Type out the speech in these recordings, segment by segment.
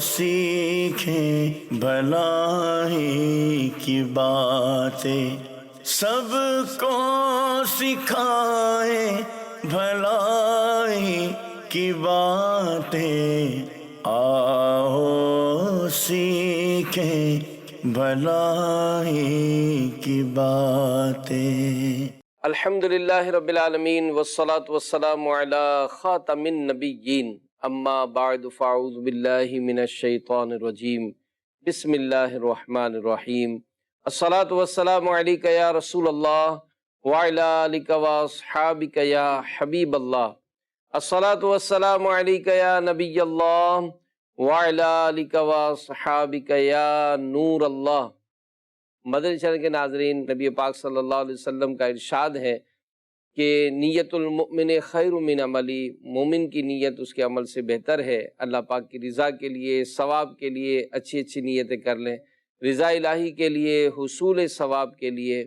سیکھیں بھلائی کی باتیں، سب کو سکھائیں بھلائی کی باتیں، آؤ سیکھیں بھلائی کی باتیں۔ الحمدللہ رب العالمین والصلاة والسلام علی خاتم النبیین، اما بعد فاعوذ باللہ من الشیطان الرجیم، بسم اللہ الرحمن الرحیم۔ الصلاة والسلام علیک یا رسول اللہ وعلی آلک واصحابک یا حبیب اللہ۔ الصلاة والسلام علیک یا نبی اللہ وعلی آلک واصحابک یا نور اللہ۔ مدنی چینل کے ناظرین، نبی پاک صلی اللہ علیہ وسلم کا ارشاد ہے کہ نیت المؤمن خیر من عملی، مومن کی نیت اس کے عمل سے بہتر ہے۔ اللہ پاک کی رضا کے لیے، ثواب کے لیے اچھی اچھی نیتیں کر لیں، رضا الہی کے لیے، حصول ثواب کے لیے،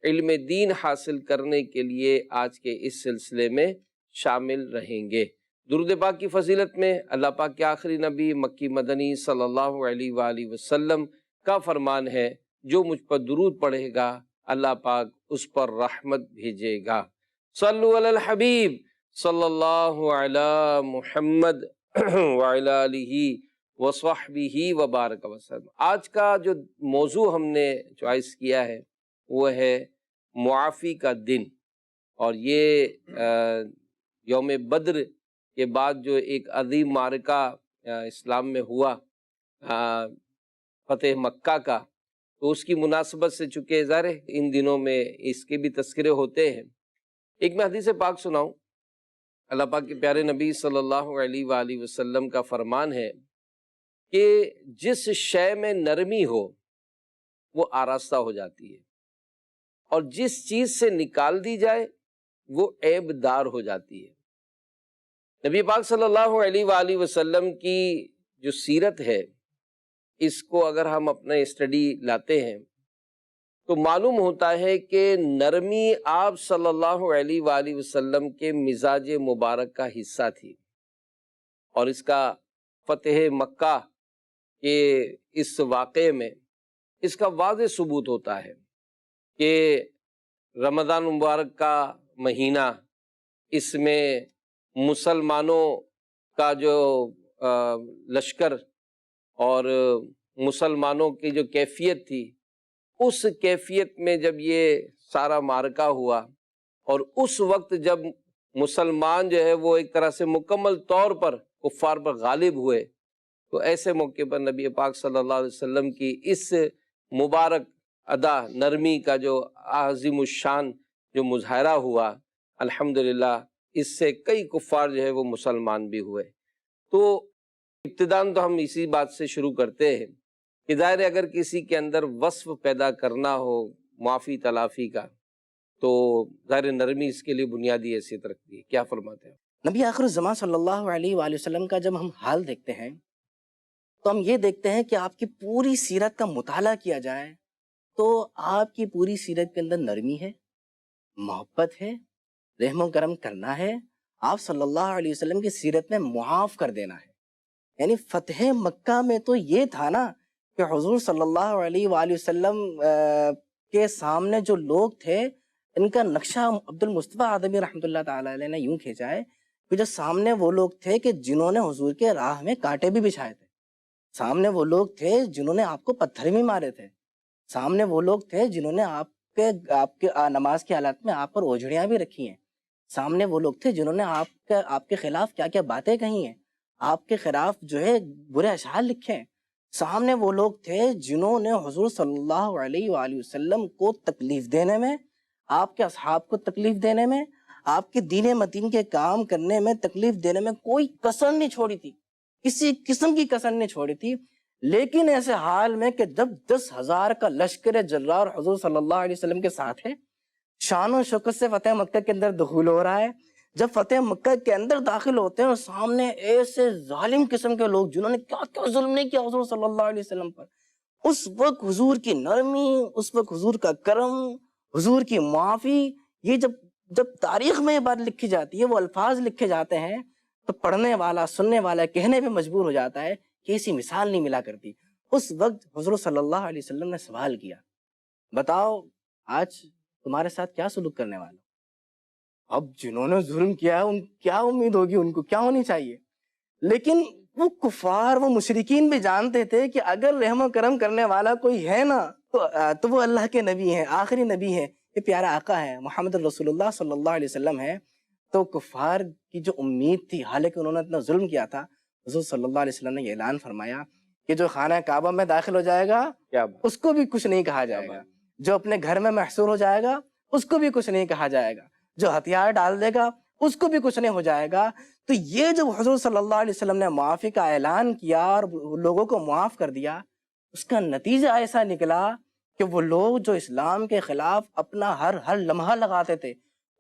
علم دین حاصل کرنے کے لیے آج کے اس سلسلے میں شامل رہیں گے۔ درود پاک کی فضیلت میں اللہ پاک کے آخری نبی مکی مدنی صلی اللہ علیہ وآلہ وسلم کا فرمان ہے، جو مجھ پر درود پڑھے گا اللہ پاک اس پر رحمت بھیجے گا۔ صلو علی الحبیب صلی اللہ علی محمد وعلی آلہ وصحبہ وبارک وسلم۔ آج کا جو موضوع ہم نے چوائس کیا ہے وہ ہے معافی کا دن، اور یہ یوم بدر کے بعد جو ایک عظیم معرکہ اسلام میں ہوا، فتح مکہ کا، تو اس کی مناسبت سے چونکہ ظاہر ہے ان دنوں میں اس کے بھی تذکرے ہوتے ہیں۔ ایک میں حدیث پاک سناؤں، اللہ پاک کے پیارے نبی صلی اللہ علیہ وآلہ وسلم کا فرمان ہے کہ جس شے میں نرمی ہو وہ آراستہ ہو جاتی ہے، اور جس چیز سے نکال دی جائے وہ عیب دار ہو جاتی ہے۔ نبی پاک صلی اللہ علیہ وآلہ وسلم کی جو سیرت ہے، اس کو اگر ہم اپنا اسٹڈی لاتے ہیں تو معلوم ہوتا ہے کہ نرمی آپ صلی اللہ علیہ وآلہ وسلم کے مزاج مبارک کا حصہ تھی، اور اس کا فتح مکہ کے اس واقعے میں اس کا واضح ثبوت ہوتا ہے کہ رمضان مبارک کا مہینہ، اس میں مسلمانوں کا جو لشکر اور مسلمانوں کی جو کیفیت تھی، اس کیفیت میں جب یہ سارا معرکہ ہوا، اور اس وقت جب مسلمان جو ہے وہ ایک طرح سے مکمل طور پر کفار پر غالب ہوئے، تو ایسے موقع پر نبی پاک صلی اللہ علیہ وسلم کی اس مبارک ادا نرمی کا جو عظیم الشان جو مظاہرہ ہوا، الحمدللہ اس سے کئی کفار جو ہے وہ مسلمان بھی ہوئے۔ تو ابتداً تو ہم اسی بات سے شروع کرتے ہیں کہ ظاہر ہے اگر کسی کے اندر وصف پیدا کرنا ہو معافی تلافی کا، تو ظاہر نرمی اس کے لیے بنیادی حیثیت رکھتی ہے۔ کیا فرماتے ہیں؟ نبی آخر الزمان صلی اللہ علیہ وآلہ وسلم کا جب ہم حال دیکھتے ہیں تو ہم یہ دیکھتے ہیں کہ آپ کی پوری سیرت کا مطالعہ کیا جائے تو آپ کی پوری سیرت کے اندر نرمی ہے، محبت ہے، رحم و کرم کرنا ہے۔ آپ صلی اللہ علیہ وسلم کی سیرت میں معاف کر دینا ہے۔ یعنی فتح مکہ میں تو یہ تھا نا کہ حضور صلی اللہ علیہ وآلہ وسلم کے سامنے جو لوگ تھے، ان کا نقشہ عبد المصطفیٰ آدمی رحمۃ اللہ تعالیٰ علیہ نے یوں کھینچا ہے کہ جو سامنے وہ لوگ تھے کہ جنہوں نے حضور کے راہ میں کانٹے بھی بچھائے تھے، سامنے وہ لوگ تھے جنہوں نے آپ کو پتھر بھی مارے تھے، سامنے وہ لوگ تھے جنہوں نے آپ کے نماز کی حالت میں آپ پر اوجھڑیاں بھی رکھی ہیں، سامنے وہ لوگ تھے جنہوں نے آپ کے خلاف کیا کیا باتیں کہی ہیں، آپ کے خلاف جو ہے برے اشعار لکھے ہیں، سامنے وہ لوگ تھے جنہوں نے حضور صلی اللہ علیہ وآلہ وسلم کو تکلیف دینے میں، آپ کے اصحاب کو تکلیف دینے میں، آپ کے دین متین کے کام کرنے میں تکلیف دینے میں کوئی کسر نہیں چھوڑی تھی، کسی قسم کی کسر نہیں چھوڑی تھی۔ لیکن ایسے حال میں کہ جب 10,000 کا لشکر جرار حضور صلی اللہ علیہ وسلم کے ساتھ ہے، شان و شوکت سے فتح مکہ کے اندر دخول ہو رہا ہے، جب فتح مکہ کے اندر داخل ہوتے ہیں اور سامنے ایسے ظالم قسم کے لوگ جنہوں نے کیا کیا ظلم نہیں کیا حضور صلی اللہ علیہ وسلم پر، اس وقت حضور کی نرمی، اس وقت حضور کا کرم، حضور کی معافی، یہ جب تاریخ میں یہ بات لکھی جاتی ہے، وہ الفاظ لکھے جاتے ہیں، تو پڑھنے والا، سننے والا کہنے پہ مجبور ہو جاتا ہے کہ ایسی مثال نہیں ملا کرتی۔ اس وقت حضور صلی اللہ علیہ وسلم نے سوال کیا، بتاؤ آج تمہارے ساتھ کیا سلوک کرنے والا؟ اب جنہوں نے ظلم کیا ہے ان کیا امید ہوگی، ان کو کیا ہونی چاہیے؟ لیکن وہ کفار، وہ مشرکین بھی جانتے تھے کہ اگر رحم و کرم کرنے والا کوئی ہے نا تو وہ اللہ کے نبی ہیں، آخری نبی ہیں، یہ پیارا آقا ہے، محمد رسول اللہ صلی اللہ علیہ وسلم ہے۔ تو کفار کی جو امید تھی، حالانکہ انہوں نے اتنا ظلم کیا تھا، حضور صلی اللہ علیہ وسلم نے یہ اعلان فرمایا کہ جو خانہ کعبہ میں داخل ہو جائے گا اس کو بھی کچھ نہیں کہا جائے گا، جو اپنے گھر میں محصور ہو جائے گا اس کو بھی کچھ نہیں کہا جائے گا، جو ہتھیار ڈال دے گا اس کو بھی کچھ نہیں ہو جائے گا۔ تو یہ جب حضور صلی اللہ علیہ وسلم نے معافی کا اعلان کیا اور لوگوں کو معاف کر دیا، اس کا نتیجہ ایسا نکلا کہ وہ لوگ جو اسلام کے خلاف اپنا ہر لمحہ لگاتے تھے،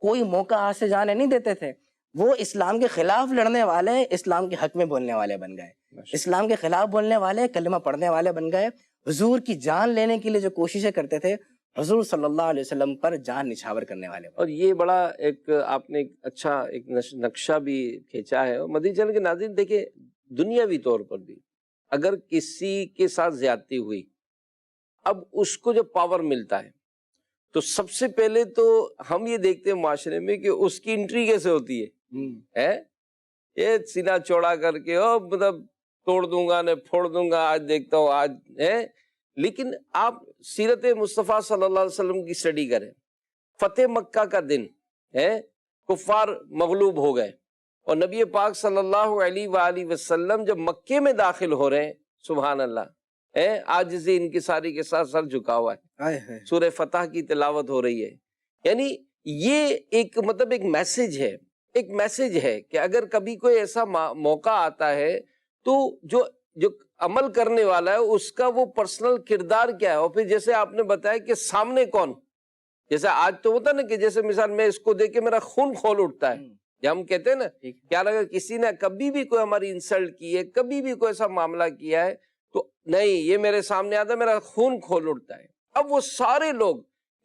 کوئی موقع ہاتھ سے جانے نہیں دیتے تھے، وہ اسلام کے خلاف لڑنے والے اسلام کے حق میں بولنے والے بن گئے، اسلام کے خلاف بولنے والے کلمہ پڑھنے والے بن گئے، حضور کی جان لینے کے لیے جو کوششیں کرتے تھے حضور صلی اللہ علیہ وسلم پر جان نچھاور کرنے والے بن گئے۔ اور یہ بڑا ایک آپ نے ایک اچھا ایک نقشہ بھی کھینچا ہے۔ اور مدنی چینل کے ناظرین دیکھیں، دنیاوی طور پر بھی اگر کسی کے ساتھ زیادتی ہوئی، اب اس کو جو پاور ملتا ہے تو سب سے پہلے تو ہم یہ دیکھتے ہیں معاشرے میں کہ اس کی انٹری کیسے ہوتی ہے، یہ سینہ چوڑا کر کے مطلب توڑ دوں گا نہ پھوڑ دوں گا، آج دیکھتا ہوں آج ہے۔ لیکن آپ سیرت مصطفیٰ صلی اللہ علیہ وسلم کی اسٹڈی کریں، فتح مکہ کا دن ہے، کفار مغلوب ہو گئے اور نبی پاک صلی اللہ علیہ وآلہ وسلم جب مکے میں داخل ہو رہے ہیں، سبحان اللہ، عاجزی انکساری کے ساتھ سر جھکا ہوا ہے، سورہ فتح کی تلاوت ہو رہی ہے۔ یعنی یہ ایک مطلب ایک میسج ہے کہ اگر کبھی کوئی ایسا موقع آتا ہے تو جو عمل کرنے والا ہے اس کا وہ پرسنل کردار کیا ہے، اور پھر جیسے آپ نے بتایا کہ سامنے کون، جیسے آج تو ہوتا نا کہ جیسے مثال میں اس کو دیکھ کے میرا خون کھول اٹھتا ہے، یا ہم کہتے ہیں نا کہ اگر کسی نے کبھی بھی کوئی ہماری انسلٹ کی ہے، کبھی بھی کوئی ایسا معاملہ کیا ہے تو نہیں یہ میرے سامنے آتا ہے میرا خون کھول اٹھتا ہے۔ اب وہ سارے لوگ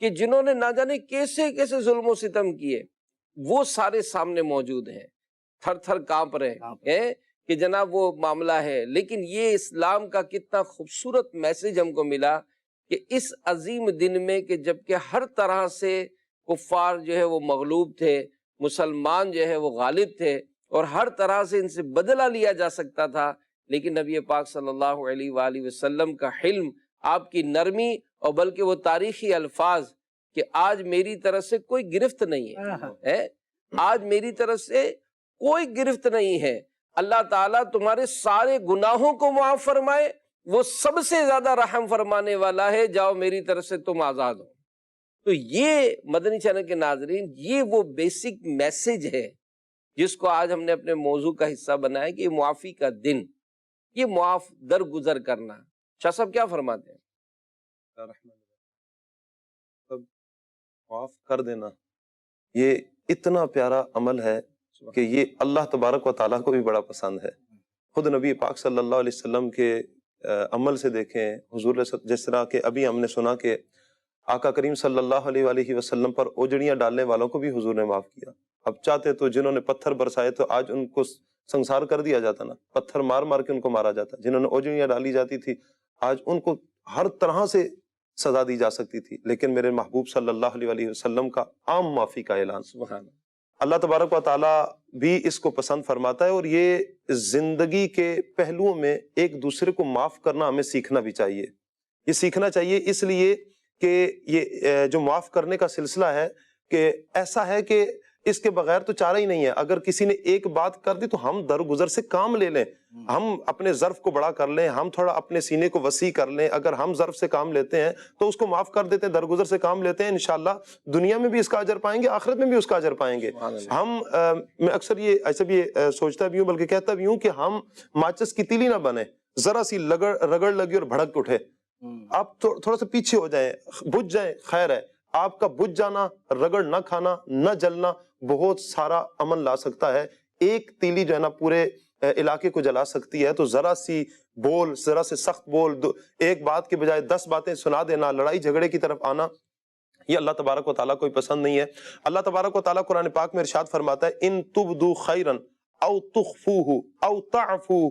کہ جنہوں نے نہ جانے کیسے کیسے ظلم و ستم کیے وہ سارے سامنے موجود ہیں، تھر تھر کانپ رہے ہیں کہ جناب وہ معاملہ ہے۔ لیکن یہ اسلام کا کتنا خوبصورت میسج ہم کو ملا کہ اس عظیم دن میں کہ جبکہ ہر طرح سے کفار جو ہے وہ مغلوب تھے، مسلمان جو ہے وہ غالب تھے اور ہر طرح سے ان سے بدلہ لیا جا سکتا تھا، لیکن نبی پاک صلی اللہ علیہ وآلہ وسلم کا حلم، آپ کی نرمی اور بلکہ وہ تاریخی الفاظ کہ آج میری طرف سے کوئی گرفت نہیں ہے، آج میری طرف سے کوئی گرفت نہیں ہے، اللہ تعالیٰ تمہارے سارے گناہوں کو معاف فرمائے، وہ سب سے زیادہ رحم فرمانے والا ہے، جاؤ میری طرف سے تم آزاد ہو۔ تو یہ مدنی چینل کے ناظرین، یہ وہ بیسک میسج ہے جس کو آج ہم نے اپنے موضوع کا حصہ بنایا کہ یہ معافی کا دن، یہ معاف درگزر کرنا۔ شاہ صاحب کیا فرماتے ہیں؟ معاف کر دینا یہ اتنا پیارا عمل ہے کہ یہ اللہ تبارک و تعالیٰ کو بھی بڑا پسند ہے۔ خود نبی پاک صلی اللہ علیہ وسلم کے عمل سے دیکھیں، حضور جس طرح کہ ابھی ہم نے سنا کہ آقا کریم صلی اللہ علیہ وآلہ وسلم پر اوجڑیاں ڈالنے والوں کو بھی حضور نے معاف کیا۔ اب چاہتے تو جنہوں نے پتھر برسائے تو آج ان کو سنسار کر دیا جاتا نا، پتھر مار مار کے ان کو مارا جاتا، جنہوں نے اوجڑیاں ڈالی جاتی تھی آج ان کو ہر طرح سے سزا دی جا سکتی تھی، لیکن میرے محبوب صلی اللہ علیہ وآلہ وسلم کا عام معافی کا اعلان، سبحان اللہ تبارک و تعالیٰ بھی اس کو پسند فرماتا ہے۔ اور یہ زندگی کے پہلوؤں میں ایک دوسرے کو معاف کرنا ہمیں سیکھنا بھی چاہیے، یہ سیکھنا چاہیے اس لیے کہ یہ جو معاف کرنے کا سلسلہ ہے کہ ایسا ہے کہ اس کے بغیر تو چارہ ہی نہیں ہے۔ اگر کسی نے ایک بات کر دی تو ہم درگزر سے کام لے لیں، ہم اپنے ظرف کو بڑا کر لیں، ہم تھوڑا اپنے سینے کو وسیع کر لیں، اگر ہم ظرف سے کام لیتے ہیں تو اس کو معاف کر دیتے ہیں، درگزر سے کام لیتے ہیں، انشاءاللہ دنیا میں بھی اس کا اجر پائیں گے، آخرت میں بھی اس کا اجر پائیں گے۔ میں اکثر یہ ایسے بھی سوچتا بھی ہوں بلکہ کہتا بھی ہوں کہ ہم ماچس کی تیلی نہ بنیں، ذرا سی رگڑ لگی اور بھڑک اٹھے، آپ تھوڑا سا پیچھے ہو جائیں، بجھ جائیں، خیر ہے۔ آپ کا بجھ جانا، رگڑ نہ کھانا، نہ جلنا بہت سارا امن لا سکتا ہے۔ ایک تیلی جو ہے نا پورے علاقے کو جلا سکتی ہے، تو ذرا سی بول، ذرا سے سخت بول، ایک بات کے بجائے 10 باتیں سنا دینا، لڑائی جھگڑے کی طرف آنا، یہ اللہ تبارک و تعالیٰ کو پسند نہیں ہے۔ اللہ تبارک و تعالیٰ قرآن پاک میں ارشاد فرماتا ہے ان تبدو خیرا او تخفوہ او تعفو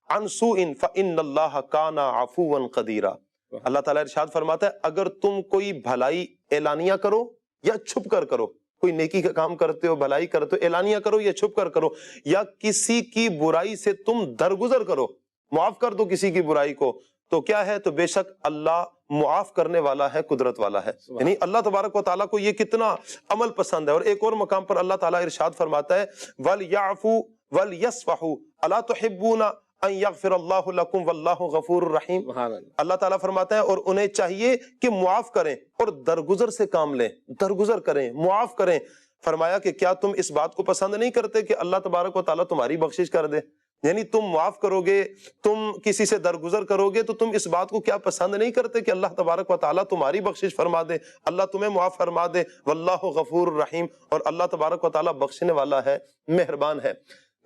عن سوء فإن اللہ کان عفوا قدیرا۔ اللہ تعالیٰ ارشاد فرماتا ہے اگر تم کوئی بھلائی اعلانیہ کرو یا چھپ کر کرو، کوئی نیکی کا کام کرتے ہو، بھلائی کرتے ہو، اعلانیہ کرو یا چھپ کر کرو، یا کسی کی برائی سے تم درگزر کرو، معاف کر دو کسی کی برائی کو، تو کیا ہے؟ تو بے شک اللہ معاف کرنے والا ہے، قدرت والا ہے۔ یعنی اللہ تبارک و تعالیٰ کو یہ کتنا عمل پسند ہے۔ اور ایک اور مقام پر اللہ تعالیٰ ارشاد فرماتا ہے وَلْيَعْفُوا وَلْيَصْفَحُوا أَلَا تُحِبُّونَ أَن يَغْفِرَ اللَّهُ لَكُمْ وَاللَّهُ غَفُورٌ رَحِيمٌ۔ اللہ تعالیٰ فرماتا ہے اور انہیں چاہیے کہ معاف کریں اور درگزر سے کام لیں، درگزر کریں، معاف کریں۔ فرمایا کہ کیا تم اس بات کو پسند نہیں کرتے کہ اللہ تبارک و تعالیٰ تمہاری بخشش کر دے؟ یعنی تم معاف کرو گے، تم کسی سے درگزر کرو گے تو تم اس بات کو کیا پسند نہیں کرتے کہ اللہ تبارک و تعالیٰ تمہاری بخشش فرما دے، اللہ تمہیں معاف فرما دے۔ واللہ غفور الرحیم، اور اللہ تبارک و تعالیٰ بخشنے والا ہے، مہربان ہے۔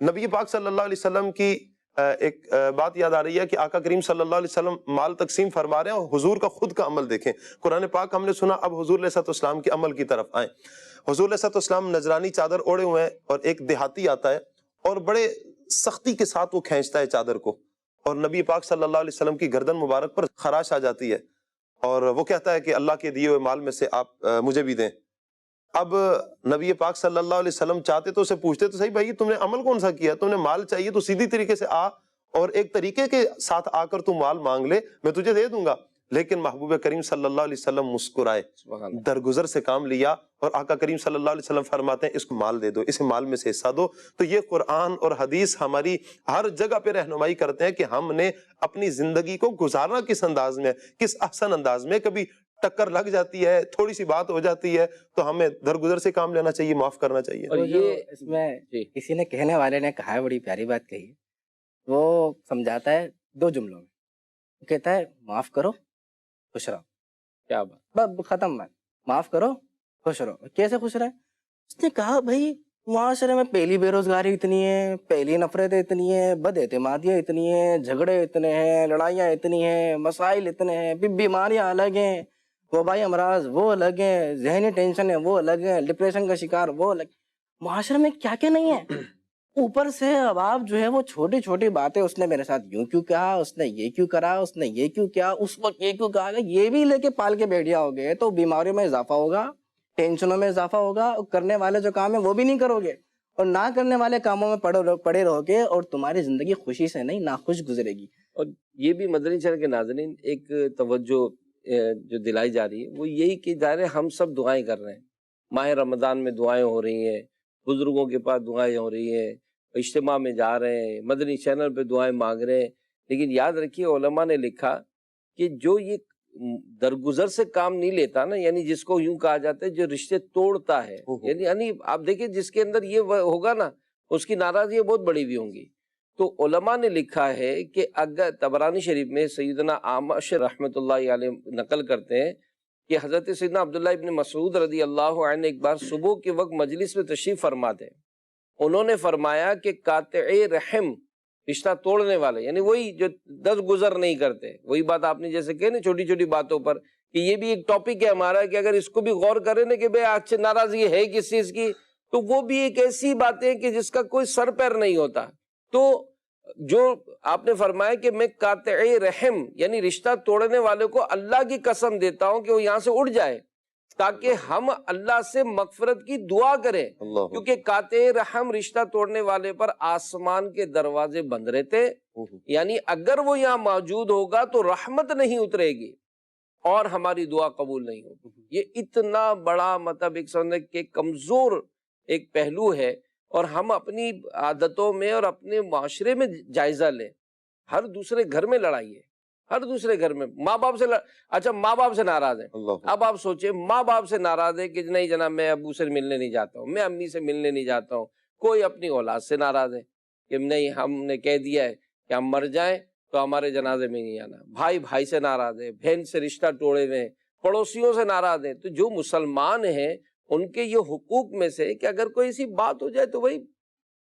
نبی پاک صلی اللہ علیہ وسلم کی ایک بات یاد آ رہی ہے کہ آقا کریم صلی اللہ علیہ وسلم مال تقسیم فرما رہے ہیں اور حضور کا خود کا عمل دیکھیں۔ قرآن پاک ہم نے سنا، اب حضور علیہ السلام کے عمل کی طرف آئیں۔ حضور علیہ السلام نجرانی چادر اوڑے ہوئے ہیں اور ایک دیہاتی آتا ہے اور بڑے سختی کے ساتھ وہ کھینچتا ہے چادر کو، اور نبی پاک صلی اللہ علیہ وسلم کی گردن مبارک پر خراش آ جاتی ہے، اور وہ کہتا ہے کہ اللہ کے دیے ہوئے مال میں سے آپ مجھے بھی دیں۔ اب نبی پاک صلی اللہ علیہ وسلم چاہتے تو اسے پوچھتے تو صحیح بھائی تم نے عمل کون سا کیا، تم نے مال چاہیے تو سیدھی طریقے سے آ اور ایک طریقے کے ساتھ آ کر تو مال مانگ لے، میں تجھے دے دوں گا۔ لیکن محبوب کریم صلی اللہ علیہ وسلم مسکرائے، درگزر سے کام لیا، اور آقا کریم صلی اللہ علیہ وسلم فرماتے ہیں اس کو مال دے دو، اسے مال میں سے حصہ دو۔ تو یہ قرآن اور حدیث ہماری ہر جگہ پہ رہنمائی کرتے ہیں کہ ہم نے اپنی زندگی کو گزارنا کس انداز میں، کس احسن انداز میں۔ کبھی ٹکر لگ جاتی ہے، تھوڑی سی بات ہو جاتی ہے تو ہمیں درگزر سے کام لینا چاہیے، معاف کرنا چاہیے۔ اور یہ اس میں کسی نے کہنے والے نے کہا ہے، بڑی پیاری بات کہی ہے، وہ سمجھاتا ہے دو جملوں میں، وہ کہتا ہے معاف کرو خوش رہو۔ کیا بات، ختم بات، معاف کرو خوش رہو۔ کیسے خوش رہے؟ اس نے کہا بھائی معاشرے میں پہلی بے روزگاری اتنی ہے، پہلی نفرتیں اتنی ہیں، بد اعتمادیاں اتنی ہیں، جھگڑے اتنے ہیں، لڑائیاں اتنی ہیں، مسائل اتنے ہیں، بیماریاں الگ ہیں، وبائی امراض وہ الگ ہیں، ذہنی ٹینشن ہے وہ الگ ہیں، ڈپریشن کا شکار وہ الگ۔ معاشرے میں کیا کیا نہیں ہے، اوپر سے اب آپ جو ہے وہ چھوٹی چھوٹی باتیں، اس نے میرے ساتھ یوں کیوں کہا، اس نے یہ کیوں کرا، اس نے یہ کیوں کیا، اس وقت یہ کیوں کہا، یہ بھی لے کے پال کے بیٹھ جاؤ گے تو بیماریوں میں اضافہ ہوگا، ٹینشنوں میں اضافہ ہوگا، اور کرنے والے جو کام ہے وہ بھی نہیں کرو گے، اور نہ کرنے والے کاموں میں پڑے رہو گے، اور تمہاری زندگی خوشی سے نہیں ناخوش گزرے گی۔ اور یہ بھی مدنی چینل کے ناظرین ایک توجہ جو دلائی جا رہی ہے وہ یہی کہ ظاہر ہم سب دعائیں کر رہے ہیں، ماہ رمضان میں دعائیں ہو رہی ہیں، بزرگوں کے پاس دعائیں ہو رہی ہیں، اجتماع میں جا رہے ہیں، مدنی چینل پہ دعائیں مانگ رہے ہیں، لیکن یاد رکھیے علماء نے لکھا کہ جو یہ درگزر سے کام نہیں لیتا نا، یعنی جس کو یوں کہا جاتا ہے جو رشتے توڑتا ہے، یعنی آپ دیکھیں جس کے اندر یہ ہوگا نا اس کی ناراضیاں بہت بڑی بھی ہوں گی۔ تو علماء نے لکھا ہے کہ اگر طبرانی شریف میں سیدنا اعمش رحمۃ اللہ علیہ نقل کرتے ہیں کہ حضرت سیدنا عبداللہ ابن مسعود رضی اللہ عنہ ایک بار صبح کے وقت مجلس میں تشریف فرما تھے، انہوں نے فرمایا کہ قاطع رحم، رشتہ توڑنے والے، یعنی وہی جو درگزر نہیں کرتے، وہی بات آپ نے جیسے کہے نا چھوٹی چھوٹی باتوں پر، کہ یہ بھی ایک ٹاپک ہے ہمارا کہ اگر اس کو بھی غور کریں نا کہ بھئی آج ناراضگی ہے کس چیز کی، تو وہ بھی ایک ایسی بات ہے کہ جس کا کوئی سر پیر نہیں ہوتا۔ تو جو آپ نے فرمایا کہ میں قاطع رحم یعنی رشتہ توڑنے والے کو اللہ کی قسم دیتا ہوں کہ وہ یہاں سے اٹھ جائے تاکہ ہم اللہ سے مغفرت کی دعا کریں، کیونکہ قاطع رحم رشتہ توڑنے والے پر آسمان کے دروازے بند رہتے، یعنی اگر وہ یہاں موجود ہوگا تو رحمت نہیں اترے گی اور ہماری دعا قبول نہیں ہوگی۔ یہ اتنا بڑا مطلب ایک سمجھنے کے کمزور ایک پہلو ہے، اور ہم اپنی عادتوں میں اور اپنے معاشرے میں جائزہ لیں۔ ہر دوسرے گھر میں لڑائی ہے، ہر دوسرے گھر میں ماں باپ سے اچھا ماں باپ سے ناراض ہیں، اب آپ سوچیں ماں باپ سے ناراض ہے کہ نہیں جناب میں ابو سے ملنے نہیں جاتا ہوں، میں امی سے ملنے نہیں جاتا ہوں، کوئی اپنی اولاد سے ناراض ہے کہ نہیں ہم نے کہہ دیا ہے کہ ہم مر جائیں تو ہمارے جنازے میں نہیں آنا، بھائی بھائی سے ناراض ہے، بہن سے رشتہ توڑے ہوئے ہیں، پڑوسیوں سے ناراض ہیں۔ تو جو مسلمان ہیں ان کے یہ حقوق میں سے کہ اگر کوئی ایسی بات ہو جائے تو وہی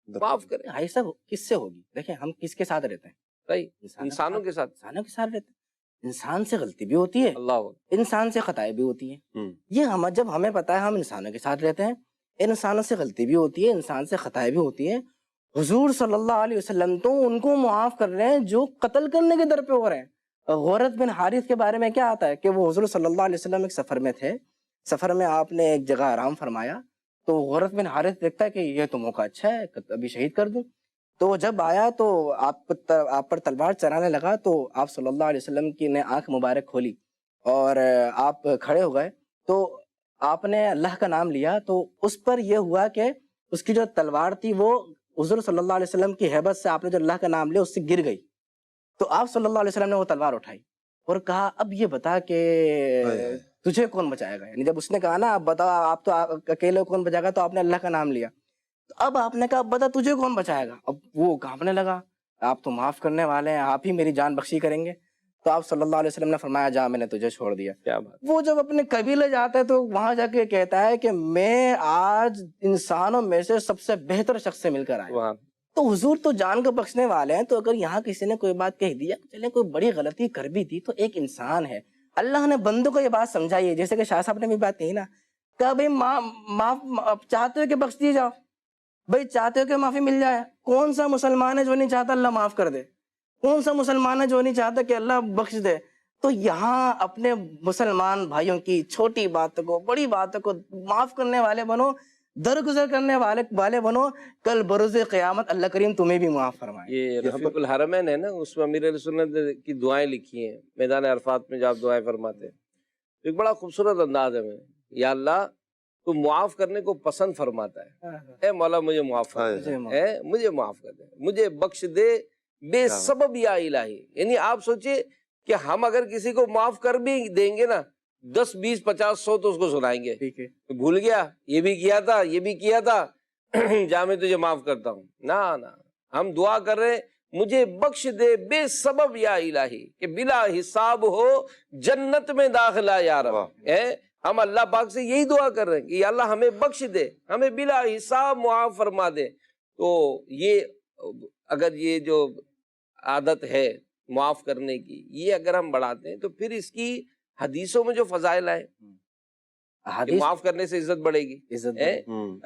معاف کرے۔ بھائی صاحب کس سے ہوگی؟ دیکھیں ہم کس کے ساتھ رہتے ہیں؟ صحیح، انسانوں کے ساتھ رہتے ہیں، انسان سے غلطی بھی ہوتی ہے، اللہ انسان سے خطائیں بھی ہوتی ہیں۔ یہ جب ہمیں پتا ہے ہم انسانوں کے ساتھ رہتے ہیں، انسانوں سے غلطی بھی ہوتی ہے، انسان سے خطائیں بھی ہوتی ہیں، حضور صلی اللہ علیہ وسلم تو ان کو معاف کر رہے ہیں جو قتل کرنے کے در پہ ہو رہے ہیں۔ غورت بن حارث کے بارے میں کیا آتا ہے کہ وہ حضور صلی اللہ علیہ وسلم ایک سفر میں تھے، سفر میں آپ نے ایک جگہ آرام فرمایا، تو غورت بن حارث دیکھتا ہے کہ یہ تو موقع اچھا ہے، ابھی شہید کر دوں۔ تو جب آیا تو آپ پر تلوار چلانے لگا، تو آپ صلی اللہ علیہ وسلم کی نے آنکھ مبارک کھولی اور آپ کھڑے ہو گئے، تو آپ نے اللہ کا نام لیا، تو اس پر یہ ہوا کہ اس کی جو تلوار تھی وہ حضور صلی اللہ علیہ وسلم کی ہیبت سے آپ نے جو اللہ کا نام لیا اس سے گر گئی۔ تو آپ صلی اللہ علیہ وسلم نے وہ تلوار اٹھائی اور کہا اب یہ بتا کہ تجھے کون بچائے گا، یعنی جب اس نے کہا نا اب بتا آپ تو اکیلے کون بچائے گا، تو آپ نے اللہ کا نام لیا، تو اب آپ نے کہا اب بتا تجھے کون بچائے گا۔ اب وہ کانپنے لگا، آپ تو معاف کرنے والے ہیں، آپ ہی میری جان بخشی کریں گے۔ تو آپ صلی اللہ علیہ وسلم نے فرمایا جا میں نے تجھے چھوڑ دیا۔ کیا بات، وہ جب اپنے قبیلے جاتا ہے تو وہاں جا کے کہتا ہے کہ میں آج انسانوں میں سے سب سے بہتر شخص سے مل کر آیا۔ وہاں تو حضور تو جان کو بخشنے والے ہیں، تو اگر یہاں کسی نے کوئی بات کہہ دیا، چلے کوئی بڑی غلطی کر بھی دی، تو ایک انسان ہے، اللہ نے بندوں کو یہ بات سمجھائی ہے، جیسے کہ شاہ صاحب نے بھی بات کہی نا کہ بھائی معاف چاہتے ہو کہ بخش دی جاؤ، بھائی چاہتے ہو کہ معافی مل جائے۔ کون سا مسلمان ہے جو نہیں چاہتا اللہ معاف کر دے؟ کون سا مسلمان ہے جو نہیں چاہتا کہ اللہ بخش دے؟ تو یہاں اپنے مسلمان بھائیوں کی چھوٹی باتوں کو، بڑی باتوں کو معاف کرنے والے بنو، درگزر کرنے والے بنو، کل بروز قیامت اللہ کریم تمہیں بھی معاف فرمائے۔ یہ رفیق الحرمین ہے نا، اس میں امیر علیہ سنت کی دعائیں لکھی ہیں میدان عرفات میں، جب دعائیں فرماتے ہیں ایک بڑا خوبصورت انداز ہے میں، یا اللہ تو معاف کرنے کو پسند فرماتا ہے، اے مولا مجھے معاف کر دے، مجھے معاف کر دے، مجھے بخش دے بے سبب یا الہی۔ یعنی آپ سوچئے کہ ہم اگر کسی کو معاف کر بھی دیں گے نا، 10 20 50 100 تو اس کو سنائیں گے، بھول گیا یہ بھی کیا تھا، یہ بھی کیا تھا، جا میں تجھے معاف کرتا ہوں۔ نہ ہم دعا کر رہے ہیں مجھے بخش دے بے سبب یا الہی، کہ بلا حساب ہو جنت میں داخلہ یا رب۔ ہم اللہ پاک سے یہی دعا کر رہے ہیں کہ یا اللہ ہمیں بخش دے، ہمیں بلا حساب معاف فرما دے۔ تو یہ اگر یہ جو عادت ہے معاف کرنے کی، یہ اگر ہم بڑھاتے ہیں تو پھر اس کی حدیثوں میں جو فضائل آئے، معاف کرنے سے عزت بڑھے گی۔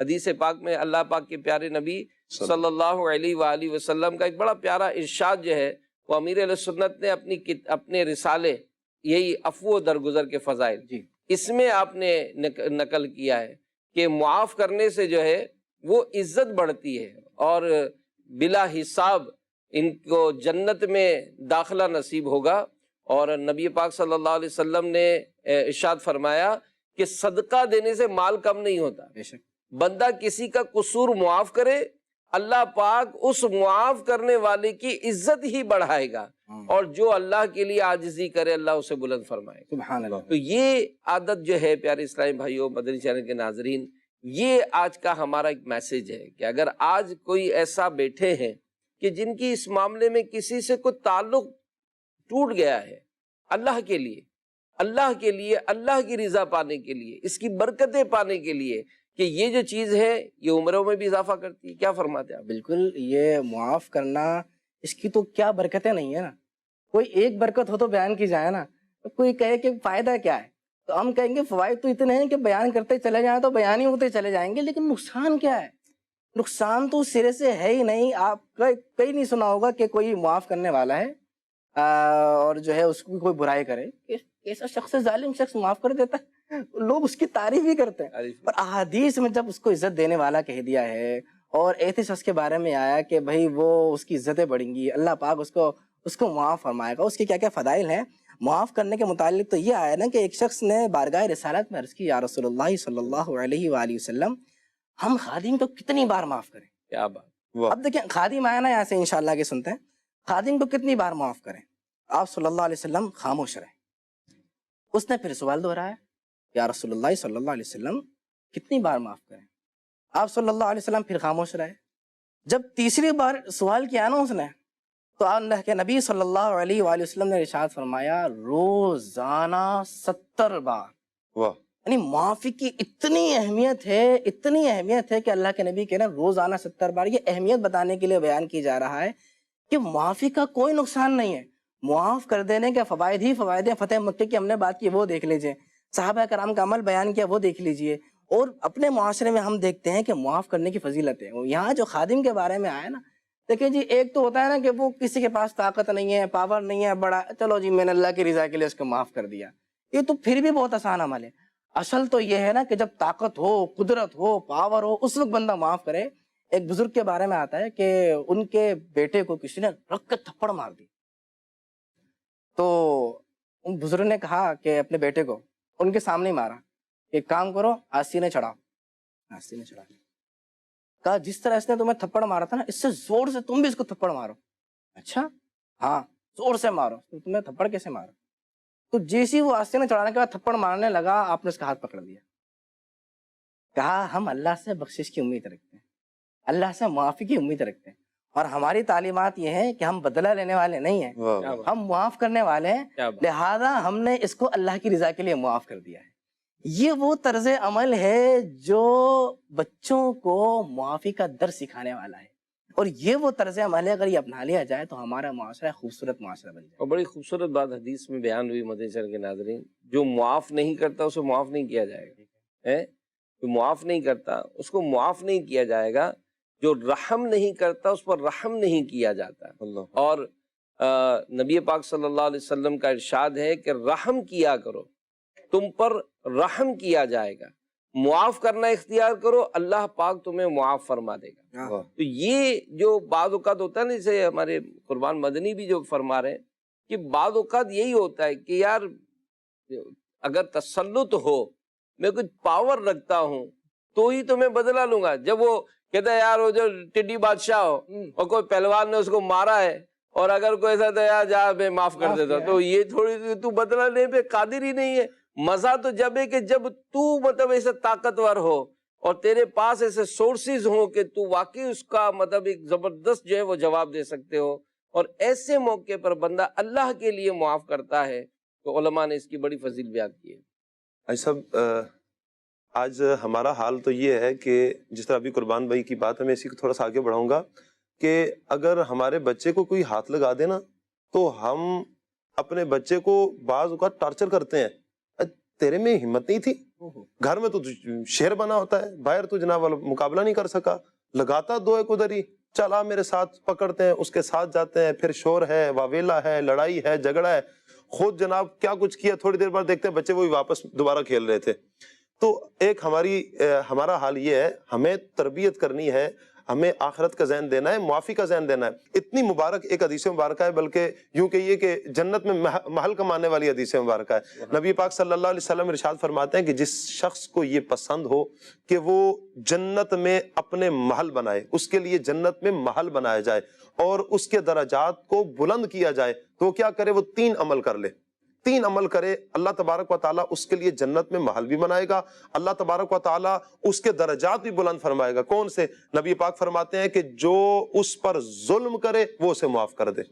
حدیث پاک میں اللہ پاک کے پیارے نبی صلی اللہ علیہ وآلہ وسلم کا ایک بڑا پیارا ارشاد جو ہے وہ امیر علیہ سنت نے اپنے رسالے یہی عفو و درگزر کے فضائل، اس میں آپ نے نقل کیا ہے کہ معاف کرنے سے جو ہے وہ عزت بڑھتی ہے اور بلا حساب ان کو جنت میں داخلہ نصیب ہوگا۔ اور نبی پاک صلی اللہ علیہ وسلم نے ارشاد فرمایا کہ صدقہ دینے سے مال کم نہیں ہوتا، بندہ کسی کا قصور معاف کرے، اللہ پاک اس معاف کرنے والے کی عزت ہی بڑھائے گا، اور جو اللہ کے لیے عاجزی کرے اللہ اسے بلند فرمائے گا۔ سبحان اللہ۔ تو یہ عادت جو ہے پیارے اسلامی بھائیوں، مدنی چینل کے ناظرین، یہ آج کا ہمارا ایک میسج ہے کہ اگر آج کوئی ایسا بیٹھے ہیں کہ جن کی اس معاملے میں کسی سے کوئی تعلق ٹوٹ گیا ہے، اللہ کے لیے، اللہ کی رضا پانے کے لیے، اس کی برکتیں پانے کے لیے، کہ یہ جو چیز ہے یہ عمروں میں بھی اضافہ کرتی ہے، کیا فرماتے ہیں آپ؟ بالکل، یہ معاف کرنا، اس کی تو کیا برکتیں نہیں ہیں نا، کوئی ایک برکت ہو تو بیان کی جائے نا، کوئی کہے کہ فائدہ کیا ہے تو ہم کہیں گے فوائد تو اتنے ہیں کہ بیان کرتے چلے جائیں تو بیان ہی ہوتے چلے جائیں گے، لیکن نقصان کیا ہے؟ نقصان تو سرے سے ہے ہی نہیں۔ آپ کہیں نہیں سنا ہوگا کہ کوئی معاف کرنے والا ہے اور جو ہے اس کو کوئی برائی کرے، ایسا شخص ظالم شخص معاف کر دیتا ہے، لوگ اس کی تعریف ہی کرتے ہیں۔ اور احادیث میں جب اس کو عزت دینے والا کہہ دیا ہے اور ایسے شخص کے بارے میں آیا کہ بھائی وہ اس کی عزتیں بڑھیں گی، اللہ پاک اس کو معاف فرمائے گا، اس کے کیا کیا فضائل ہیں معاف کرنے کے متعلق، تو یہ آیا نا کہ ایک شخص نے بارگاہ رسالت میں عرض کی، یا رسول اللہ صلی اللہ علیہ وآلہ وسلم، ہم خادم کو کتنی بار معاف کریں؟ کیا بات! اب دیکھیں خادم آیا نا یہاں سے انشاءاللہ کے سنتے ہیں، خادم کو کتنی بار معاف کریں؟ آپ صلی اللہ علیہ وسلم خاموش رہے۔ اس نے پھر سوال دہرایا، یا رسول اللہ صلی اللہ علیہ وسلم کتنی بار معاف کریں؟ آپ صلی اللہ علیہ وسلم پھر خاموش رہے۔ جب تیسری بار سوال کیا نا اس نے، تو اللہ کے نبی صلی اللہ علیہ وآلہ وسلم نے ارشاد فرمایا روزانہ 70 بار۔ واہ! یعنی معافی کی اتنی اہمیت ہے کہ اللہ کے نبی کہنا روزانہ 70 بار۔ یہ اہمیت بتانے کے لیے بیان کی جا رہا ہے کہ معافی کا کوئی نقصان نہیں ہے، معاف کر دینے کے فوائد ہی فوائد ہیں۔ فتح مکہ کی ہم نے بات کی وہ دیکھ لیجئے، صحابہ کرام کا عمل بیان کیا وہ دیکھ لیجئے، اور اپنے معاشرے میں ہم دیکھتے ہیں کہ معاف کرنے کی فضیلت ہے. یہاں جو خادم کے بارے میں آیا نا، دیکھیں جی، ایک تو ہوتا ہے نا کہ وہ کسی کے پاس طاقت نہیں ہے، پاور نہیں ہے بڑا، چلو جی میں نے اللہ کی رضا کے لیے اس کو معاف کر دیا. یہ تو پھر بھی بہت آسان عمل ہے. اصل تو یہ ہے نا کہ جب طاقت ہو، قدرت ہو، پاور ہو، اس وقت بندہ معاف کرے. ایک بزرگ کے بارے میں آتا ہے کہ ان کے بیٹے کو کسی نے رکھ کے تھپڑ مار دی. تو ان بزرگ نے کہا کہ اپنے بیٹے کو ان کے سامنے ہی مارا، ایک کام کرو، آستینے چڑھاؤ. آستینے چڑھا کہا جس طرح اس نے تمہیں تھپڑ مارا تھا نا، اس سے زور سے تم بھی اس کو تھپڑ مارو. اچھا ہاں، زور سے مارو. تمہیں تھپڑ کیسے مارا؟ تو جیسی وہ آستینے چڑھانے کے بعد تھپڑ مارنے لگا، آپ نے اس کا ہاتھ پکڑ دیا. کہا ہم اللہ سے بخشش کی امید رکھتے ہیں، اللہ سے معافی کی امید رکھتے ہیں، اور ہماری تعلیمات یہ ہے کہ ہم بدلہ لینے والے نہیں ہیں، ہم معاف کرنے والے ہیں، لہذا ہم نے اس کو اللہ کی رضا کے لیے معاف کر دیا ہے. یہ وہ طرز عمل ہے جو بچوں کو معافی کا درس سکھانے والا ہے، اور یہ وہ طرز عمل ہے اگر یہ اپنا لیا جائے تو ہمارا معاشرہ خوبصورت معاشرہ بن جائے. اور بڑی خوبصورت بات حدیث میں بیان ہوئی مدنی چینل کے ناظرین، جو معاف نہیں کرتا اسے معاف نہیں کیا جائے گا. جو معاف نہیں کرتا اس کو معاف نہیں کیا جائے گا، جو رحم نہیں کرتا اس پر رحم نہیں کیا جاتا. اور نبی پاک صلی اللہ علیہ وسلم کا ارشاد ہے کہ رحم کیا کرو، تم پر رحم کیا جائے گا. معاف کرنا اختیار کرو، اللہ پاک تمہیں معاف فرما دے گا. تو یہ جو بعض اوقات ہوتا ہے نا، جیسے ہمارے قربان مدنی بھی جو فرما رہے ہیں کہ بعض اوقات یہی ہوتا ہے کہ یار اگر تسلط ہو، میں کچھ پاور رکھتا ہوں تو ہی تو میں بدلہ لوں گا. جب وہ کہتا ہے یار وہ جو ٹڈی بادشاہ ہو اور کوئی پہلوان نے اس کو مارا ہے، اور اگر کوئی ایسا تو یار جا میں معاف کر دیتا، تو یہ تھوڑی تو بدلہ لینے پہ قادر ہی نہیں ہے. مزہ تو جب ہے کہ جب تو مطلب ایسے طاقتور ہو اور تیرے پاس ایسے سورسز ہوں کہ تو واقعی اس کا مطلب ایک زبردست جو ہے وہ جواب دے سکتے ہو، اور ایسے موقع پر بندہ اللہ کے لیے معاف کرتا ہے. تو علماء نے اس کی بڑی فضیلت بیان کی ہے. ایسا آج ہمارا حال تو یہ ہے کہ جس طرح ابھی قربان بھائی کی بات ہے، میں اسی کو تھوڑا سا آگے بڑھاؤں گا کہ اگر ہمارے بچے کو کوئی ہاتھ لگا دے نا، تو ہم اپنے بچے کو بعض اوقات ٹارچر کرتے ہیں. تیرے میں ہمت نہیں تھی، گھر میں تو شیر بنا ہوتا ہے، باہر تو جناب مقابلہ نہیں کر سکا، لگاتا دو ایک ادھر ہی، چلا میرے ساتھ، پکڑتے ہیں اس کے ساتھ جاتے ہیں، پھر شور ہے، واویلا ہے، لڑائی ہے، جھگڑا ہے، خود جناب کیا کچھ کیا، تھوڑی دیر بعد دیکھتے ہیں بچے وہی واپس دوبارہ کھیل رہے تھے. تو ایک ہمارا حال یہ ہے، ہمیں تربیت کرنی ہے، ہمیں آخرت کا ذہن دینا ہے، معافی کا ذہن دینا ہے. اتنی مبارک ایک حدیث مبارکہ ہے، بلکہ یوں کہیے کہ جنت میں محل کمانے والی حدیث مبارکہ ہے. نبی پاک صلی اللہ علیہ وسلم ارشاد فرماتے ہیں کہ جس شخص کو یہ پسند ہو کہ وہ جنت میں اپنے محل بنائے، اس کے لیے جنت میں محل بنایا جائے اور اس کے درجات کو بلند کیا جائے، تو وہ کیا کرے؟ وہ 3 عمل کر لے. 3 عمل کرے، اللہ تبارک و تعالیٰ اس کے لیے جنت میں محل بھی بنائے گا، اللہ تبارک و تعالیٰ اس کے درجات بھی بلند فرمائے گا. کون سے؟ نبی پاک فرماتے ہیں کہ جو اس پر ظلم کرے وہ اسے معاف کر دے،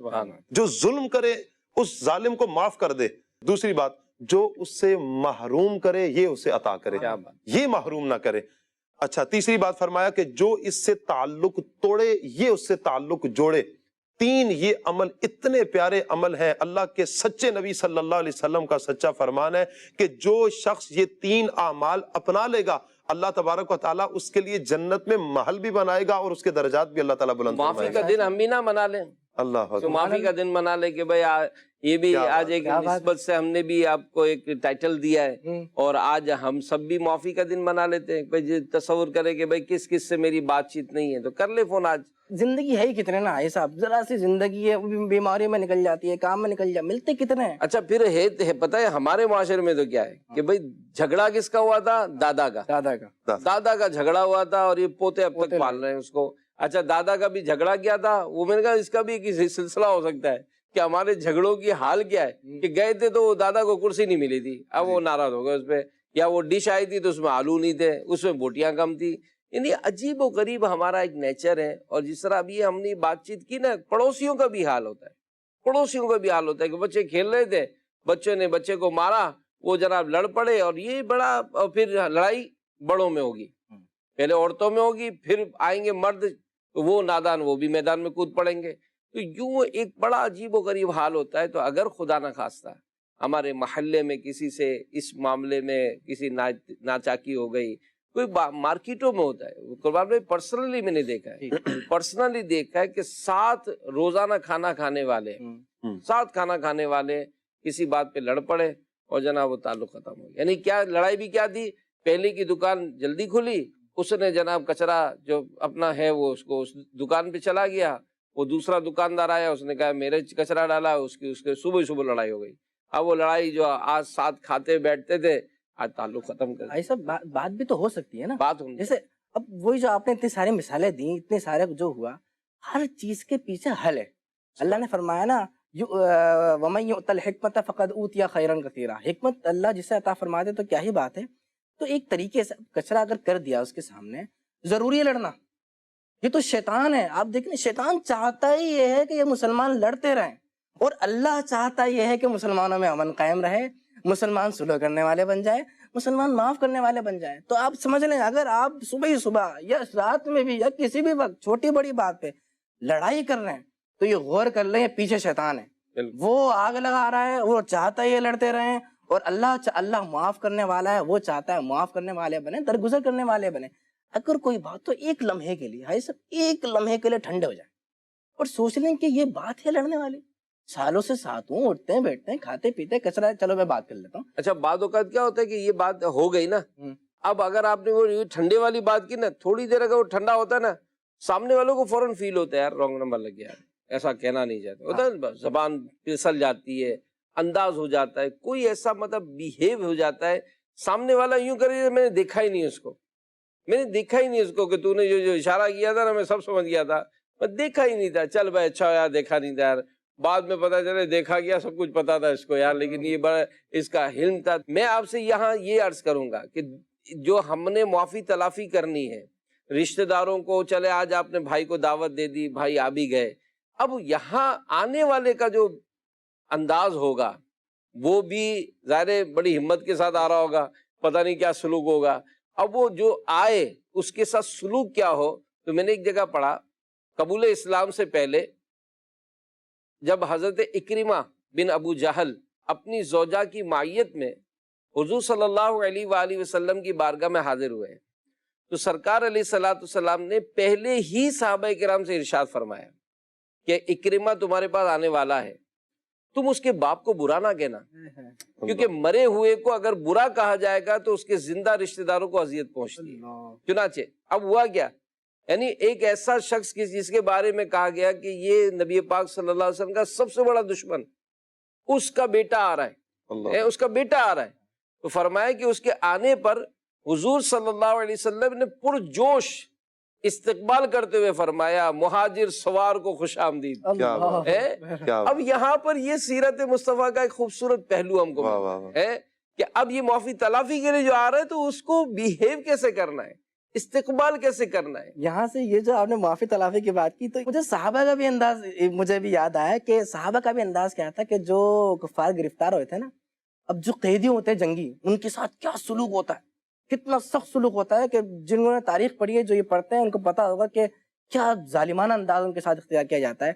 جو ظلم کرے اس ظالم کو معاف کر دے. دوسری بات، جو اس سے محروم کرے یہ اسے عطا کرے، یہ محروم نہ کرے. اچھا، تیسری بات فرمایا کہ جو اس سے تعلق توڑے یہ اس سے تعلق جوڑے. 3 یہ عمل اتنے پیارے عمل ہیں، اللہ کے سچے نبی صلی اللہ علیہ وسلم کا سچا فرمان ہے کہ جو شخص یہ 3 اعمال اپنا لے گا، اللہ تبارک و تعالیٰ اس کے لیے جنت میں محل بھی بنائے گا اور اس کے درجات بھی اللہ تعالیٰ بلند فرمائے گا. معافی کا دن ہم بھی نہ منا لیں، اللہ تو معافی کا دن منا لیں کہ بھائی یہ بھی آج ایک نسبت سے ہم نے بھی آپ کو ایک ٹائٹل دیا ہے، اور آج ہم سب بھی معافی کا دن منا لیتے ہیں. بھائی تصور کرے کہ بھائی کس کس سے میری بات چیت نہیں ہے، تو کر لے فون. آج زندگی ہے ہی کتنے نا یہ صاحب، ذرا سی زندگی ہے، بیماری میں نکل جاتی ہے، کام میں نکل جاتی، ملتے کتنے ہیں. اچھا پھر ہے پتہ ہے ہمارے معاشرے میں تو کیا ہے کہ بھائی جھگڑا کس کا ہوا تھا؟ دادا کا جھگڑا ہوا تھا، اور یہ پوتے اب تک پال رہے ہیں اس کو. اچھا دادا کا بھی جھگڑا کیا تھا، وہ میں نے کہا اس کا بھی ایک سلسلہ ہو سکتا ہے کہ ہمارے جھگڑوں کی حال کیا ہے کہ گئے تھے تو وہ دادا کو کرسی نہیں ملی تھی، اب وہ ناراض ہو گئے اس پہ، یا وہ ڈش آئی تھی تو اس میں آلو نہیں تھے، اس میں بوٹیاں کم تھی. یعنی عجیب و غریب ہمارا ایک نیچر ہے. اور جس طرح ابھی ہم نے بات چیت کی نا، پڑوسیوں کا بھی حال ہوتا ہے، پڑوسیوں کا بھی حال ہوتا ہے کہ بچے کھیل رہے تھے، بچوں نے بچے کو مارا، وہ جناب لڑ پڑے، اور یہ بڑا، اور پھر لڑائی بڑوں میں ہوگی، پہلے عورتوں میں ہوگی، پھر آئیں گے مرد، وہ نادان وہ بھی میدان میں کود پڑیں گے. تو یوں ایک بڑا عجیب و غریب حال ہوتا ہے. تو اگر خدا نہ خواستہ ہمارے محلے میں کسی سے اس معاملے میں کسی ناچاکی ہو گئی، کوئی مارکیٹوں میں ہوتا ہے. قربان بھائی پرسنلی میں نے دیکھا ہے, پرسنلی دیکھا ہے کہ 7 روزانہ کھانا کھانے والے 7 کھانا کھانے والے کسی بات پہ لڑ پڑے اور جناب وہ تعلق ختم ہو گیا. یعنی کیا لڑائی بھی کیا تھی, پہلے کی دکان جلدی کھلی, اس نے جناب کچرا جو اپنا ہے وہ اس کو اس دکان پہ چلا گیا, وہ دوسرا دکاندار آیا, اس نے کہا میرے کچرا ڈالا, اس کے صبح لڑائی ہو گئی. اب وہ لڑائی جو آج ساتھ کھاتے بیٹھتے تھے آج تعلق ختم کر ایسا بات بھی تو ہو سکتی ہے نا, بات جیسے اب وہی جو آپ نے اتنی ساری مثالیں دی, اتنے سارے جو ہوا, ہر چیز کے پیچھے حل ہے. اللہ نے فرمایا نا وَمَن يُؤْتَ الْحِكْمَةَ فَقَدْ أُوتِيَ خَيْرًا كَثِيرًا, حکمت اللہ جسے عطا فرما دے تو کیا ہی بات ہے. تو ایک طریقے سے کچرا اگر کر دیا اس کے سامنے, ضروری ہے لڑنا, یہ تو شیطان ہے. آپ دیکھیں شیطان چاہتا ہی یہ ہے کہ یہ مسلمان لڑتے رہیں, اور اللہ چاہتا یہ ہے کہ مسلمانوں میں امن قائم رہے, مسلمان صلح کرنے والے بن جائے, مسلمان معاف کرنے والے بن جائے. تو آپ سمجھ لیں اگر آپ صبح ہی صبح یا رات میں بھی یا کسی بھی وقت چھوٹی بڑی بات پہ لڑائی کر رہے ہیں تو یہ غور کر لیں یہ پیچھے شیطان ہے, وہ آگ لگا رہا ہے, وہ چاہتا ہے یہ لڑتے رہیں. اور اللہ معاف کرنے والا ہے, وہ چاہتا ہے معاف کرنے والے بنے, درگزر کرنے والے بنے. اگر کوئی بات تو ایک لمحے کے لیے, بھائی سب ایک لمحے کے لیے ٹھنڈے ہو جائیں اور سوچ لیں کہ یہ بات ہے لڑنے والی. سالوں سے ساتھ ہوں, اٹھتے ہیں بیٹھتے ہیں کھاتے پیتے, کچرا چلو میں بات کر لیتا ہوں. اچھا بعض اوقات کیا ہوتا ہے کہ یہ بات ہو گئی نا, اب اگر آپ نے وہ ٹھنڈے والی بات کی نا, تھوڑی دیر اگر وہ ٹھنڈا ہوتا ہے نا, سامنے والوں کو فوراً فیل ہوتا ہے یار رانگ نمبر لگ گیا, ایسا کہنا نہیں چاہتا ہوتا ہے, زبان پھسل جاتی ہے, انداز ہو جاتا ہے, کوئی ایسا مطلب بیہیو ہو جاتا ہے, سامنے والا یوں کرے میں نے دیکھا ہی نہیں اس کو, کہ تو نے جو اشارہ کیا تھا نا میں سب سمجھ گیا تھا, میں دیکھا ہی نہیں تھا. چل بھائی اچھا یار دیکھا نہیں تھا یار, بعد میں پتا چلے دیکھا گیا, سب کچھ پتا تھا اس کو یار, لیکن یہ بڑا اس کا حلم تھا. میں آپ سے یہاں یہ عرض کروں گا کہ جو ہم نے معافی تلافی کرنی ہے رشتہ داروں کو, چلے آج آپ نے بھائی کو دعوت دے دی, بھائی آ بھی گئے, اب یہاں آنے والے کا جو انداز ہوگا وہ بھی ظاہر بڑی ہمت کے ساتھ آ رہا ہوگا, پتہ نہیں کیا سلوک ہوگا. اب وہ جو آئے اس کے ساتھ سلوک کیا ہو. تو میں نے ایک جگہ پڑھا, قبول اسلام سے پہلے جب حضرت اکرمہ بن ابو جہل اپنی زوجہ کی معیت میں حضور صلی اللہ علیہ وآلہ وسلم کی بارگاہ میں حاضر ہوئے, تو سرکار علیہ الصلوۃ والسلام نے پہلے ہی صحابہ کرام سے ارشاد فرمایا کہ اکرمہ تمہارے پاس آنے والا ہے, تم اس کے باپ کو برا نہ کہنا, کیونکہ مرے ہوئے کو اگر برا کہا جائے گا تو اس کے زندہ رشتہ داروں کو اذیت پہنچتی ہے. چنانچہ اب ہوا کیا, یعنی ایک ایسا شخص جس کے بارے میں کہا گیا کہ یہ نبی پاک صلی اللہ علیہ وسلم کا سب سے بڑا دشمن, اس کا بیٹا آ رہا ہے, اس کا بیٹا آ رہا ہے. تو فرمایا کہ اس کے آنے پر حضور صلی اللہ علیہ وسلم نے پرجوش استقبال کرتے ہوئے فرمایا مہاجر سوار کو خوش آمدید. اب یہاں پر یہ سیرت مصطفیٰ کا ایک خوبصورت پہلو ہم کو ہے کہ اب یہ معافی تلافی کے لیے جو آ رہا ہے تو اس کو بیہیو کیسے کرنا ہے, استقبال کیسے کرنا ہے. یہاں سے یہ جو آپ نے معافی تلافی کی بات کی تو مجھے صحابہ کا بھی انداز مجھے بھی یاد آیا کہ صحابہ کا بھی انداز کیا تھا کہ جو کفار گرفتار ہوئے تھے نا, اب جو قیدی ہوتے ہیں جنگی, ان کے ساتھ کیا سلوک ہوتا ہے, کتنا سخت سلوک ہوتا ہے کہ جنہوں نے تاریخ پڑھی ہے, جو یہ پڑھتے ہیں ان کو پتا ہوگا کہ کیا ظالمانہ انداز ان کے ساتھ اختیار کیا جاتا ہے.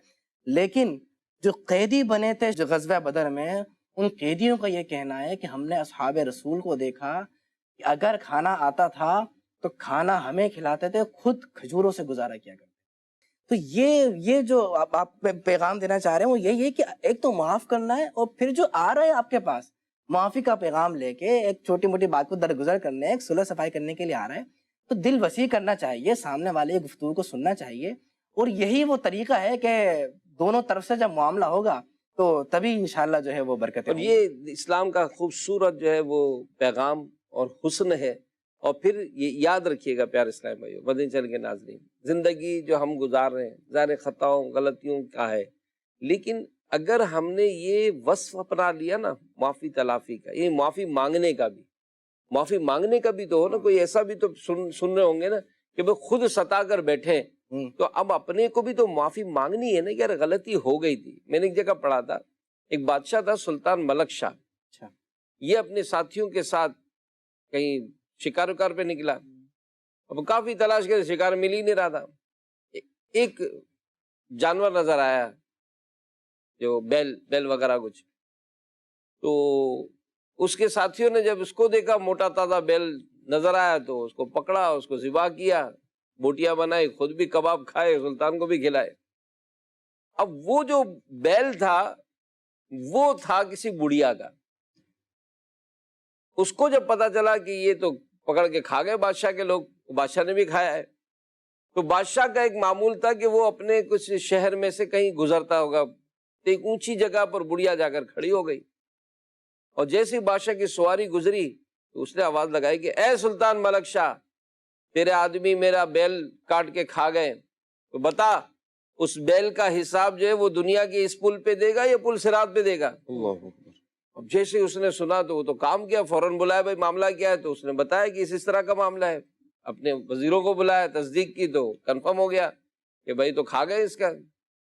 لیکن جو قیدی بنے تھے جو غزوہ بدر میں, ان قیدیوں کا یہ کہنا ہے کہ ہم نے اصحاب رسول کو دیکھا کہ اگر کھانا آتا تھا تو کھانا ہمیں کھلاتے تھے, خود کھجوروں سے گزارا کیا کرتے. تو یہ جو آپ پیغام دینا چاہ رہے ہیں وہ یہی ہے کہ ایک تو معاف کرنا ہے, اور پھر جو آ رہا ہے آپ کے پاس معافی کا پیغام لے کے ایک چھوٹی موٹی بات کو درگزر کرنے, ایک صلح صفائی کرنے کے لیے آ رہا ہے, تو دل وسیع کرنا چاہیے, سامنے والے گفتگو کو سننا چاہیے. اور یہی وہ طریقہ ہے کہ دونوں طرف سے جب معاملہ ہوگا تو تبھی انشاءاللہ جو ہے وہ برکتیں. اور یہ اسلام کا خوبصورت جو ہے وہ پیغام اور حسن ہے. اور پھر یہ یاد رکھیے گا پیارے اسلام بھائیو, مدنی چینل کے ناظرین, زندگی جو ہم گزار رہے ہیں ظاہر خطاؤں غلطیوں کا ہے, لیکن اگر ہم نے یہ وصف اپنا لیا نا معافی تلافی کا, یہ معافی مانگنے کا بھی, معافی مانگنے کا بھی تو ہو نا, کوئی ایسا بھی تو سن رہے ہوں گے نا کہ وہ خود ستا کر بیٹھے, تو اب اپنے کو بھی تو معافی مانگنی ہے نا کہ یار غلطی ہو گئی تھی. میں نے ایک جگہ پڑھا تھا, ایک بادشاہ تھا سلطان ملک شاہ, یہ اپنے ساتھیوں کے ساتھ کہیں شکار وکار پہ نکلا, اب کافی تلاش کر شکار مل ہی نہیں رہا تھا. ایک جانور نظر آیا جو بیل وغیرہ کچھ, تو اس کے ساتھیوں نے جب اس کو دیکھا موٹا تازہ بیل نظر آیا تو اس کو پکڑا، اس کو ذبح کیا، بوٹیاں بنائی، خود بھی کباب کھائے، سلطان کو بھی کھلائے۔ اب وہ جو بیل تھا وہ تھا کسی بڑھیا کا، اس کو جب پتا چلا کہ یہ تو پکڑ کے کھا گئے بادشاہ کے لوگ، بادشاہ نے بھی کھایا ہے، تو بادشاہ کا ایک معمول تھا کہ وہ اپنے کچھ شہر میں سے کہیں گزرتا ہوگا تو ایک اونچی جگہ پر بڑھیا جا کر کھڑی ہو گئی، اور جیسے ہی بادشاہ کی سواری گزری تو اس نے آواز لگائی کہ اے سلطان ملک شاہ، تیرے آدمی میرا بیل کاٹ کے کھا گئے، تو بتا اس بیل کا حساب جو ہے وہ دنیا کے اس پل پہ دے گا یا پل صراط پہ دے گا؟ اللہ اکبر۔ اب جیسے اس نے سنا تو وہ تو کام کیا، فوراً بلایا، بھائی معاملہ کیا ہے؟ تو اس نے بتایا کہ اس طرح کا معاملہ ہے، اپنے وزیروں کو بلایا، تصدیق کی تو کنفرم ہو گیا کہ بھائی تو کھا گئے اس کا۔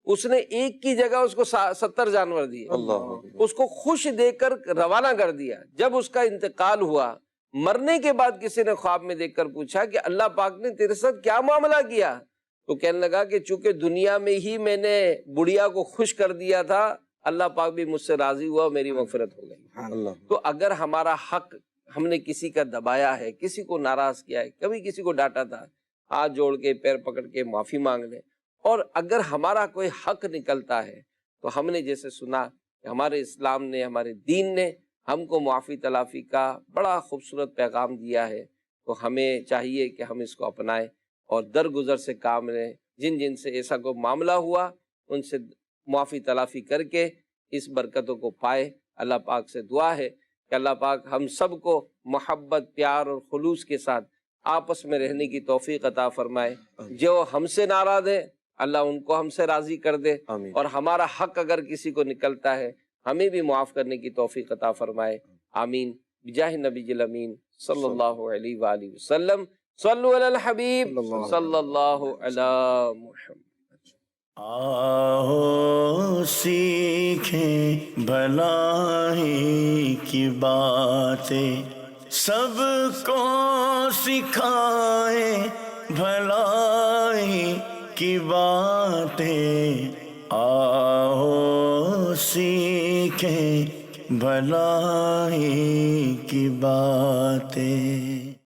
اس نے ایک کی جگہ اس کو 70 جانور دیے، اللہ اکبر۔ اس کو خوش دے کر روانہ کر دیا۔ جب اس کا انتقال ہوا، مرنے کے بعد کسی نے خواب میں دیکھ کر پوچھا کہ اللہ پاک نے تیرے ساتھ کیا معاملہ کیا؟ تو کہنے لگا کہ چونکہ دنیا میں ہی میں نے بڑھیا کو خوش کر دیا تھا، اللہ پاک بھی مجھ سے راضی ہوا، میری مغفرت ہو گئی۔ اللہ تو اگر ہمارا حق ہم نے کسی کا دبایا ہے، کسی کو ناراض کیا ہے، کبھی کسی کو ڈانٹا تھا، ہاتھ جوڑ کے پیر پکڑ کے معافی مانگ لیں۔ اور اگر ہمارا کوئی حق نکلتا ہے تو ہم نے جیسے سنا کہ ہمارے اسلام نے، ہمارے دین نے ہم کو معافی تلافی کا بڑا خوبصورت پیغام دیا ہے، تو ہمیں چاہیے کہ ہم اس کو اپنائیں اور درگزر سے کام لیں۔ جن جن سے ایسا کوئی معاملہ ہوا ان سے معافی تلافی کر کے اس برکتوں کو پائے۔ اللہ پاک سے دعا ہے کہ اللہ پاک ہم سب کو محبت، پیار اور خلوص کے ساتھ آپس میں رہنے کی توفیق عطا فرمائے۔ جو ہم سے ناراض ہیں اللہ ان کو ہم سے راضی کر دے، آمین۔ اور ہمارا حق اگر کسی کو نکلتا ہے ہمیں بھی معاف کرنے کی توفیق عطا فرمائے۔ آمین بجاہ نبی الامین صلی اللہ علیہ وآلہ وسلم۔ صلو علی الحبیب صلی اللہ علی محمد۔ آؤ سیکھیں بھلائی کی باتیں، سب کو سکھائیں بھلائی کی باتیں، آؤ سیکھیں بھلائی کی باتیں۔